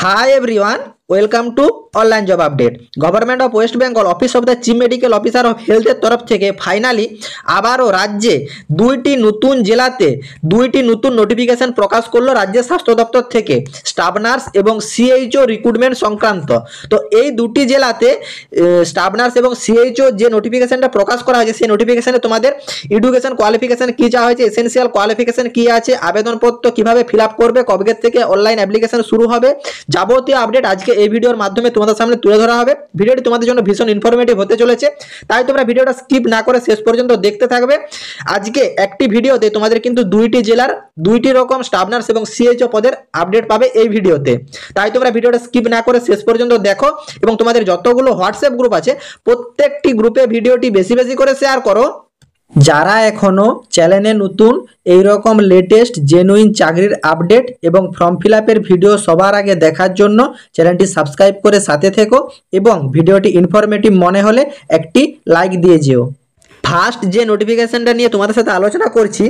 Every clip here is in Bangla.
Hi everyone, welcome to online job update. Government of West Bengal Office of the Chief Medical Officer of Health এর তরফ থেকে ফাইনালি আবারও রাজ্যে দুইটি নতুন জেলাতে দুইটি নতুন নোটিফিকেশন প্রকাশ করলো রাজ্যের স্বাস্থ্য দপ্তর থেকে স্টাফ নার্স এবং সিএইচও রিক্রুটমেন্ট সংক্রান্ত। তো এই দুটি জেলাতে স্টাফ নার্স এবং সিএইচও যে নোটিফিকেশনটা প্রকাশ করা হয়েছে সেই নোটিফিকেশনে তোমাদের এডুকেশন কোয়ালিফিকেশন কি চাওয়া হয়েছে, এসেনশিয়াল কোয়ালিফিকেশন কি আছে, আবেদনপত্র কিভাবে ফিল আপ করবে, কবে থেকে অনলাইন অ্যাপ্লিকেশন শুরু হবে, যাবতীয় আপডেট আজকে এই ভিডিওর মাধ্যমে তোমাদের সামনে তুলে ধরা হবে। ভিডিওটি তোমাদের জন্য ভীষণ ইনফরমেটিভ হতে চলেছে, তাই তোমরা ভিডিওটা স্কিপ না করে শেষ পর্যন্ত দেখতে থাকবে। আজকে একটি ভিডিওতে তোমাদের কিন্তু দুইটি জেলার দুইটি রকম স্টাফ নার্স এবং সিএইচও পদের আপডেট পাবে এই ভিডিওতে, তাই তোমরা ভিডিওটা স্কিপ না করে শেষ পর্যন্ত দেখো এবং তোমাদের যতগুলো হোয়াটসঅ্যাপ গ্রুপ আছে প্রত্যেকটি গ্রুপে ভিডিওটি বেশি বেশি করে শেয়ার করো। যারা এখনো চ্যানেলে নতুন এই রকম লেটেস্ট জেনুইন চাকরির আপডেট এবং ফর্ম ফিল আপের ভিডিও সবার আগে দেখার জন্য চ্যানেলটি সাবস্ক্রাইব করে সাথে থেকো এবং ভিডিওটি ইনফরমেটিভ মনে হলে একটি লাইক দিয়ে যেও। ফার্স্ট যে নোটিফিকেশনটা নিয়ে তোমাদের সাথে আলোচনা করছি,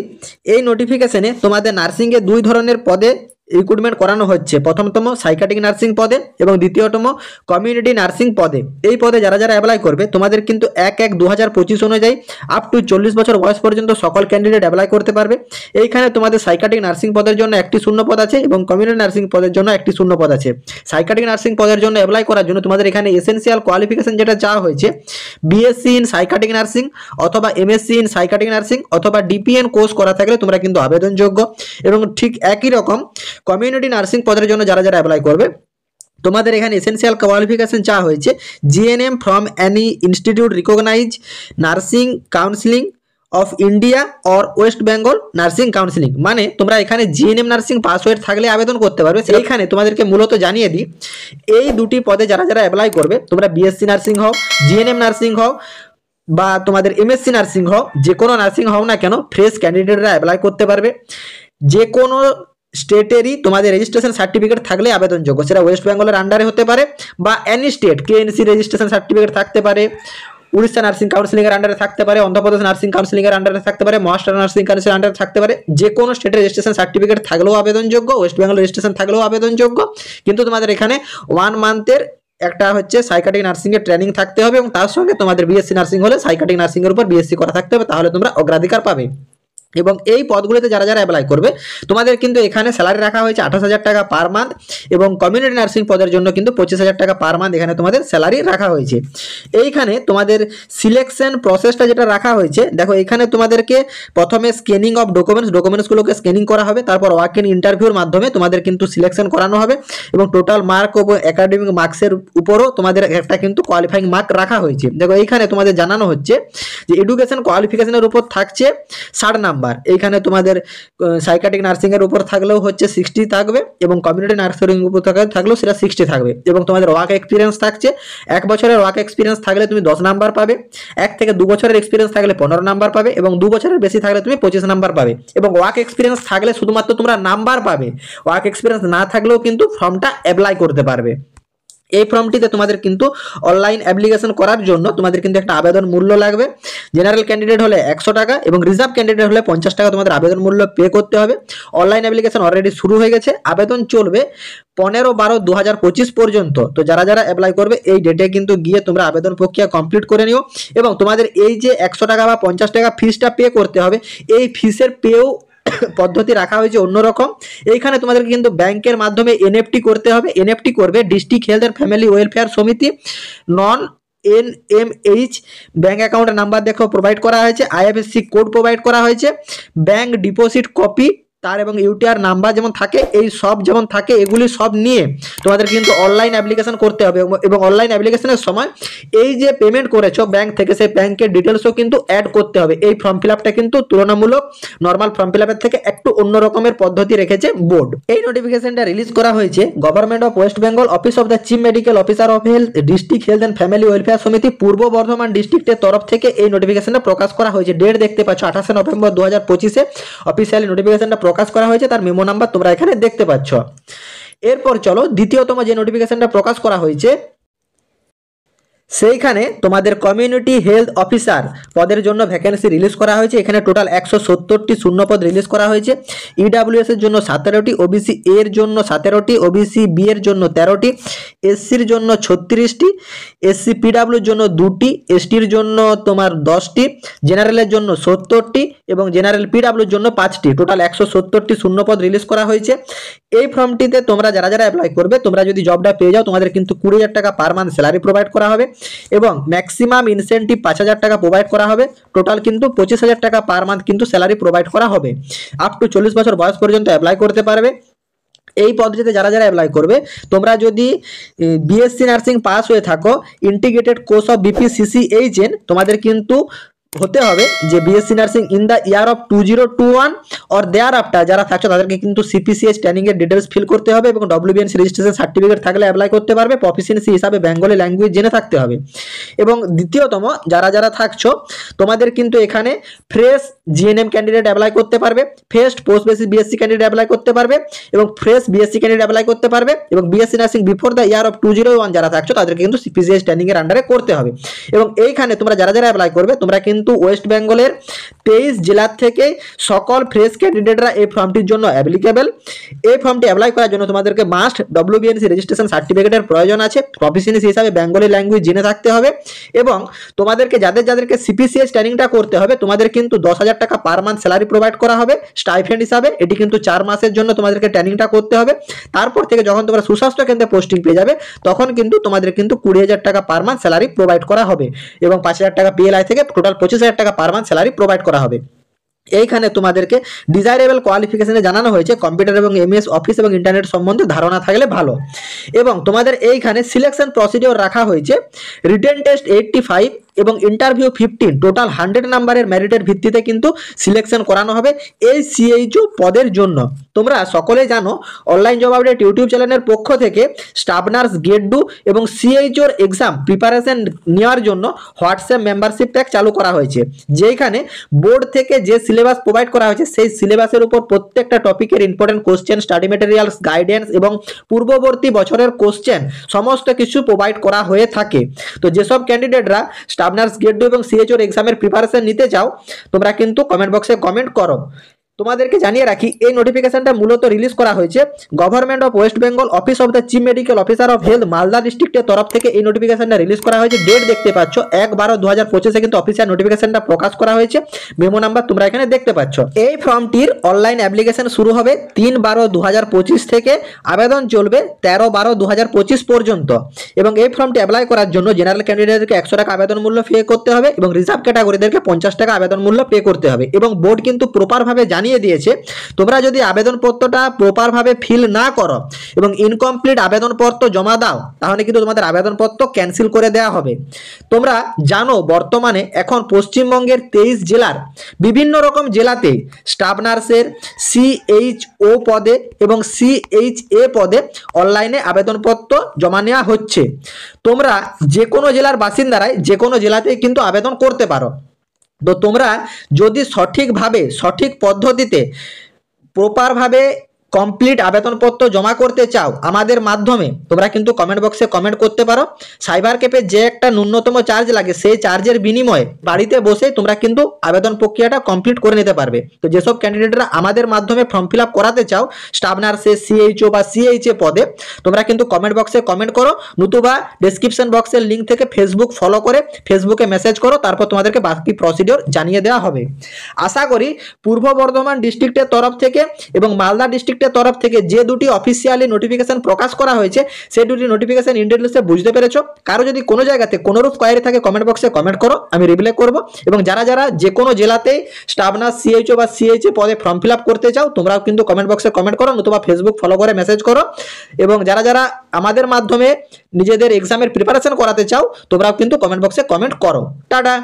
এই নোটিফিকেশনে তোমাদের নার্সিংয়ে দুই ধরনের পদে রিক্রুটমেন্ট করানো হচ্ছে। প্রথমতম সাইকাট্রিক নার্সিং পদে এবং দ্বিতীয়তম কমিউনিটি নার্সিং পদে। এই পদে যারা যারা অ্যাপ্লাই করবে তোমাদের কিন্তু 1/1/2025 অনুযায়ী আপ টু 40 বছর বয়স পর্যন্ত সকল ক্যান্ডিডেট অ্যাপ্লাই করতে পারবে। এইখানে তোমাদের সাইকাট্রিক নার্সিং পদের জন্য একটি শূন্য পদ আছে এবং কমিউনিটি নার্সিং পদের জন্য একটি শূন্য পদ আছে। সাইকাট্রিক নার্সিং পদের জন্য অ্যাপ্লাই করার জন্য তোমাদের এখানে এসেনশিয়াল কোয়ালিফিকেশন যেটা চাওয়া হয়েছে বিএসসি ইন সাইকাট্রিক নার্সিং অথবা এমএসসি ইন সাইকাট্রিক নার্সিং অথবা ডিপিএন কোর্স করা থাকলে তোমরা কিন্তু আবেদনযোগ্য। এবং ঠিক একই রকম কমিউনিটি নার্সিং পদের জন্য যারা যারা অ্যাপ্লাই করবে তোমাদের এখানে এসেনশিয়াল কোয়ালিফিকেশন চাওয়া হয়েছে GNM from any institute recognise nursing counselling of India or West Bengal nursing counselling. মানে তোমরা এখানে জিএনএম নার্সিং পাসওয়ার্ড থাকলে আবেদন করতে পারবে। সেইখানে তোমাদেরকে মূলত জানিয়ে দিই এই দুটি পদে যারা যারা অ্যাপ্লাই করবে তোমরা বিএসসি নার্সিং হও, জিএনএম নার্সিং হও বা তোমাদের এমএসসি নার্সিং হও, যে কোনো নার্সিং হও না কেন ফ্রেশ ক্যান্ডিডেটরা অ্যাপ্লাই করতে পারবে। যে কোনো স্টেটেরই তোমাদের রেজিস্ট্রেশন সার্টিফিকেট থাকলে আবেদনযোগ্য, সেটা ওয়েস্ট বেঙ্গলের আন্ডারে হতে পারে বা any state KNC registration certificate থাকতে পারে, উড়িষ্যা নার্সিং কাউন্সিলিং এর আন্ডারে থাকতে পারে, অন্ধ্রপ্রদেশ নার্সিং কাউন্সিলিং এর আন্ডারে থাকতে পারে, মহারাষ্ট্র নার্সিং কাউন্সিলের আন্ডারে থাকতে পারে। যে কোনো স্টেটের রেজিস্ট্রেশন সার্টিফিকেট থাকলেও আবেদনযোগ্য, ওয়েস্ট বেঙ্গল রেজিস্ট্রেশন থাকলেও আবেদনযোগ্য। কিন্তু তোমাদের এখানে 1 মান্থের একটা হচ্ছে সাইকাট্রিক নার্সিং এর ট্রেনিং থাকতে হবে এবং তার সঙ্গে তোমাদের বিএসসি নার্সিং হলে সাইকাট্রিক নার্সিং এর উপর বিএসসি করা থাকতে হবে, তাহলে তোমরা অগ্রাধিকার পাবে। এবং এই পদগুলিতে যারা যারা অ্যাপ্লাই করবে তোমাদের কিন্তু এখানে স্যালারি রাখা হয়েছে 28,000 টাকা পার মান্থ এবং কমিউনিটি নার্সিং পদের জন্য কিন্তু 25,000 টাকা পার মান্থ এখানে তোমাদের স্যালারি রাখা হয়েছে। এইখানে তোমাদের সিলেকশন প্রসেসটা যেটা রাখা হয়েছে দেখো, এখানে তোমাদেরকে প্রথমে স্ক্যানিং অফ ডকুমেন্টসগুলোকে স্ক্যানিং করা হবে, তারপর ওয়াক ইন ইন্টারভিউর মাধ্যমে তোমাদের কিন্তু সিলেকশন করানো হবে এবং টোটাল মার্ক ও একাডেমিক মার্কসের উপরও তোমাদের একটা কিন্তু কোয়ালিফাইং মার্ক রাখা হয়েছে। দেখো এইখানে তোমাদের জানানো হচ্ছে যে এডুকেশন কোয়ালিফিকেশনের উপর থাকছে 60 নাম্বার। এইখানে তোমাদের সাইকাট্রিক নার্সিং এর উপর থাকলেও হচ্ছে 60 থাকবে এবং কমিউনিটি নার্সিং উপর থাকলেও সেটা 60 থাকবে এবং তোমাদের ওয়ার্ক এক্সপিরিয়েন্স থাকছে 1 বছরের ওয়ার্ক এক্সপিরিয়েন্স থাকলে তুমি 10 নাম্বার পাবে, 1 থেকে 2 বছরের এক্সপিরিয়েন্স থাকলে 15 নাম্বার পাবে এবং 2 বছরের বেশি থাকলে তুমি 25 নাম্বার পাবে। এবং ওয়ার্ক এক্সপিরিয়েন্স থাকলে শুধুমাত্র তোমরা নাম্বার পাবে, ওয়ার্ক এক্সপিরিয়েন্স না থাকলেও কিন্তু ফর্মটা অ্যাপ্লাই করতে পারবে। এই ফর্মটিতে তোমাদের কিন্তু অনলাইন অ্যাপ্লিকেশন করার জন্য তোমাদের কিন্তু একটা আবেদন মূল্য লাগবে। জেনারেল ক্যান্ডিডেট হলে 100 টাকা এবং রিজার্ভ ক্যান্ডিডেট হলে 50 টাকা তোমাদের আবেদন মূল্য পে করতে হবে। অনলাইন অ্যাপ্লিকেশন অলরেডি শুরু হয়ে গেছে, আবেদন চলবে 15/12/2025 পর্যন্ত। তো যারা যারা অ্যাপ্লাই করবে এই ডেটে কিন্তু গিয়ে তোমরা আবেদন প্রক্রিয়া কমপ্লিট করে নিও এবং তোমাদের এই যে 100 টাকা বা 50 টাকা ফিসটা পে করতে হবে, এই ফিসের পেও পদ্ধতি রাখা হয়েছে অন্যরকম। এইখানে তোমাদেরকে কিন্তু ব্যাংকের মাধ্যমে এনএফটি করতে হবে। এনএফটি করবে district health and family welfare Samiti, non NMH bank অ্যাকাউন্টের নাম্বার দেখো প্রোভাইড করা হয়েছে, আইএফএসসি কোড প্রোভাইড করা হয়েছে, ব্যাংক ডিপোজিট কপি তার এবং ইউটিআর নাম্বার যেমন থাকে এই সব যেমন থাকে এগুলি সব নিয়ে তোমাদের কিন্তু অনলাইন অ্যাপ্লিকেশন করতে হবে এবং অনলাইন অ্যাপ্লিকেশনের সময় এই যে পেমেন্ট করেছো ব্যাংক থেকে সেই ব্যাংকের ডিটেলসও কিন্তু অ্যাড করতে হবে। এই ফর্ম ফিল আপটা কিন্তু তুলনামূলক নর্মাল ফর্ম ফিল আপের থেকে একটু অন্য রকমের পদ্ধতি রেখেছে বোর্ড। এই নোটিফিকেশনটা রিলিজ করা হয়েছে government of West Bengal office of the chief medical officer of health district health and family welfare সমিতি পূর্ব বর্ধমান ডিস্ট্রিক্টের তরফ থেকে এই নোটিফিকেশনটা প্রকাশ করা হয়েছে। ডেট দেখতে পাচ্ছ 28 নভেম্বর 2025 অফিসিয়ালি নোটিফিকেশনটা প্রকাশ করা হয়েছে, তার মেমো নাম্বার তোমরা এখানে দেখতে পাচ্ছ। এরপর চলো দ্বিতীয়তম যে নোটিফিকেশনটা প্রকাশ করা হয়েছে সেইখানে তোমাদের কমিউনিটি হেলথ অফিসার পদের জন্য ভ্যাকেন্সি রিলিজ করা হয়েছে। এখানে টোটাল 170টি শূন্যপদ রিলিজ করা হয়েছে। ইডাব্লিউএস এর জন্য 17টি, ওবিসি এর জন্য 17টি, ওবিসি বি এর জন্য 13টি, এসসির জন্য 36টি, এসসি পিডাব্লিউর জন্য 2টি, এসটির জন্য তোমার 10টি, জেনারেলের জন্য 70টি এবং জেনারেল পিডাব্লিউর জন্য 5টি। টোটাল 170টি শূন্যপদ রিলিজ করা হয়েছে। এই ফর্মটিতে তোমরা যারা যারা অ্যাপ্লাই করবে, তোমরা যদি জবটা পেয়ে যাও, তোমাদের কিন্তু 20,000 টাকা পার মান্থ স্যালারি প্রোভাইড করা হবে এবং ম্যাক্সিমাম ইনসেন্টিভ 5,000 টাকা প্রোভাইড করা হবে। টোটাল কিন্তু 25,000 টাকা পার মান্থ কিন্তু স্যালারি প্রোভাইড করা হবে। আপ টু 40 বছর বয়স পর্যন্ত অ্যাপ্লাই করতে পারবে। এই পদ্ধতিতে যারা যারা অ্যাপ্লাই করবে, তোমরা যদি বিএসসি নার্সিং পাস হয়ে থাকো, ইন্টিগ্রেটেড কোর্স অফ বিপিসিসিএইচএন তোমাদের কিন্তু হতে হবে যে BSc nursing in the year of 2021 or thereafter যারা থাকছো তাদেরকে কিন্তু সিপিসিএইচ ট্রেনিং এর ডিটেলস ফিল করতে হবে এবং ডব্লিউবিএনসি রেজিস্ট্রেশন সার্টিফিকেট থাকলে অ্যাপ্লাই করতে পারবে। প্রফিসিয়েন্সি হিসাবে বেঙ্গলি ল্যাঙ্গুয়েজ জেনে থাকতে হবে। এবং দ্বিতীয়তম যারা যারা থাকছো, তোমাদের কিন্তু এখানে ফ্রেশ জিএনএম ক্যান্ডিডেট অ্যাপ্লাই করতে পারবে, first post basic BSc candidate apply করতে পারবে এবং ফ্রেশ বিএসসি ক্যান্ডিডেট অ্যাপ্লাই করতে পারবে এবং BSc nursing before the year of 2001 যারা থাকছো তাদেরকে কিন্তু সিপিসিএইচ ট্রেনিং এর আন্ডারে করতে হবে। এবং এইখানে তোমরা যারা যারা অ্যাপ্লাই করবে, তোমরা কিন্তু ওয়েস্ট বেঙ্গলের 23 জেলার থেকে সকল ফ্রেশ ক্যান্ডিডেটরা এই ফর্মটির জন্য অ্যাপ্লিকেবল। এই ফর্মটি অ্যাপ্লাই করার জন্য তোমাদেরকে মাস্ট ডব্লিউবিএনসি রেজিস্ট্রেশন সার্টিফিকেটের প্রয়োজন আছে। প্রফিসিয়েন্সি হিসাবে বেঙ্গলি ল্যাঙ্গুয়েজ জেনে থাকতে হবে এবং তোমাদেরকে যাদেরকে সিপিসিএইচ ট্রেনিংটা করতে হবে, তোমাদের কিন্তু 10,000 টাকা পার মান্থ স্যালারি প্রোভাইড করা হবে স্টাইফেন্ড হিসাবে। এটি কিন্তু 4 মাসের জন্য তোমাদেরকে ট্রেনিংটা করতে হবে। তারপর থেকে যখন তোমরা সুস্বাস্থ্য কেন্দ্রে পোস্টিং পেয়ে যাবে, তখন কিন্তু তোমাদের কিন্তু 20,000 টাকা পার মান্থ স্যালারি প্রোভাইড করা হবে এবং 5,000 টাকা পিএলআই থেকে টোটাল 25,000 টাকা পার মান্থ স্যালারি প্রোভাইড করা হবে। এইখানে তোমাদেরকে ডিজায়ারেবল কোয়ালিফিকেশনে জানানো হয়েছে কম্পিউটার এবং এমএস অফিস এবং ইন্টারনেট সম্বন্ধে ধারণা থাকলে ভালো। এবং তোমাদের এইখানে সিলেকশন প্রসিডিওর রাখা হয়েছে রিটেন টেস্ট 85 এবং ইন্টারভিউ 15, টোটাল 100 নাম্বারের মেরিটের ভিত্তিতে কিন্তু সিলেকশন করানো হবে এই সিএইচও পদের জন্য। তোমরা সকলেই জানো অনলাইন জব আপডেট ইউটিউব চ্যানেলের পক্ষ থেকে স্টাফ নার্স গ্রেড 2 এবং সিএইচওর এক্সাম প্রিপারেশন নেওয়ার জন্য হোয়াটসঅ্যাপ মেম্বারশিপ প্যাক চালু করা হয়েছে, যেখানে বোর্ড থেকে যে সিলেবাস প্রোভাইড করা হয়েছে সেই সিলেবাসের উপর প্রত্যেকটা টপিকের important question, study materials, guidance এবং পূর্ববর্তী বছরের কোশ্চেন সমস্ত কিছু প্রোভাইড করা হয়ে থাকে। তো যেসব ক্যান্ডিডেটরা স্টাফ নার্স গ্রেড 2 এবং সিএইচওর এক্সামের প্রিপারেশন নিতে চাও, তোমরা কিন্তু কমেন্ট বক্সে কমেন্ট করো। তোমাদেরকে জানিয়ে রাখি এই নোটিফিকেশনটা মূলত রিলিজ করা হয়েছে government of West Bengal office of the chief medical officer of health Malda ডিস্ট্রিক্টের তরফ থেকে এই নোটিফিকেশনটা রিলিজ করা হয়েছে। ডেট দেখতে পাচ্ছ 1/12/2025 কিন্তু অফিসিয়াল নোটিফিকেশনটা প্রকাশ করা হয়েছে। মেমো নাম্বার তোমরা এখানে দেখতে পাচ্ছ। এই ফর্মটির অনলাইন অ্যাপ্লিকেশন শুরু হবে 3/12/2025 থেকে, আবেদন চলবে 13/12/2025 পর্যন্ত। এবং এই ফর্মটি অ্যাপ্লাই করার জন্য জেনারেল ক্যান্ডিডেটদেরকে 100 টাকা আবেদন মূল্য পে করতে হবে এবং রিজার্ভ ক্যাটাগরিদেরকে 50 টাকা আবেদন মূল্য পে করতে হবে। এবং বোর্ড কিন্তু প্রপারভাবে জানিয়ে দিয়েছে, তোমরা যদি আবেদনপত্রটা প্রপারভাবে ফিল না করো এবং ইনকমপ্লিট আবেদনপত্র জমা দাও, তাহলে কিন্তু তোমাদের আবেদনপত্র ক্যান্সেল করে দেওয়া হবে। তোমরা জানো বর্তমানে এখন পশ্চিমবঙ্গের 23 জেলার বিভিন্ন রকম জেলাতে স্টাফ নার্সের সিএইচও পদে এবং সিএইচএ পদে অনলাইনে আবেদনপত্র জমা নেওয়া হচ্ছে। তোমরা যে কোনো জেলার বাসিন্দারাই যে কোনো জেলাতেই কিন্তু আবেদন করতে পারো। তো তোমরা যদি সঠিকভাবে সঠিক পদ্ধতিতে প্রপারভাবে কমপ্লিট আবেদনপত্র জমা করতে চাও আমাদের মাধ্যমে, তোমরা কিন্তু কমেন্ট বক্সে কমেন্ট করতে পারো। সাইবার ক্যাফে যে একটা ন্যূনতম চার্জ লাগে সেই চার্জের বিনিময়ে বাড়িতে বসে তোমরা কিন্তু আবেদন প্রক্রিয়াটা কমপ্লিট করে নিতে পারবে। তো যেসব ক্যান্ডিডেটরা আমাদের মাধ্যমে ফর্ম ফিল আপ করাতে চাও স্টাফ নার্সে সিএইচও বা সিএইচএ পদে, তোমরা কিন্তু কমেন্ট বক্সে কমেন্ট করো, নতুবা ডেসক্রিপশন বক্সের লিঙ্ক থেকে ফেসবুক ফলো করে ফেসবুকে মেসেজ করো, তারপর তোমাদেরকে বাকি প্রসিডিওর জানিয়ে দেওয়া হবে। আশা করি পূর্ব বর্ধমান ডিস্ট্রিক্টের তরফ থেকে এবং মালদা ডিস্ট্রিক্টের তরফ থেকে যে দুটি অফিসিয়ালি নোটিফিকেশন প্রকাশ করা হয়েছে সেই দুটি নোটিফিকেশন ইন ডিটেইলসে বুঝতে পেরেছো। কারো যদি কোনো জায়গাতে কোনোরূপ কোয়ারি থাকে কমেন্ট বক্সে কমেন্ট করো, আমি রিপ্লাই করব। এবং যারা যারা যে কোনো জেলাতেই স্টাফ নার্স সিএইচও বা সিএইচএ পদে ফর্ম ফিল আপ করতে চাও, তোমরাও কিন্তু কমেন্ট বক্সে কমেন্ট করো, নতুবা ফেসবুক ফলো করে মেসেজ করো। এবং যারা যারা আমাদের মাধ্যমে নিজেদের এক্সামের প্রিপারেশন করাতে চাও, তোমরাও কিন্তু কমেন্ট বক্সে কমেন্ট করো। টাটা।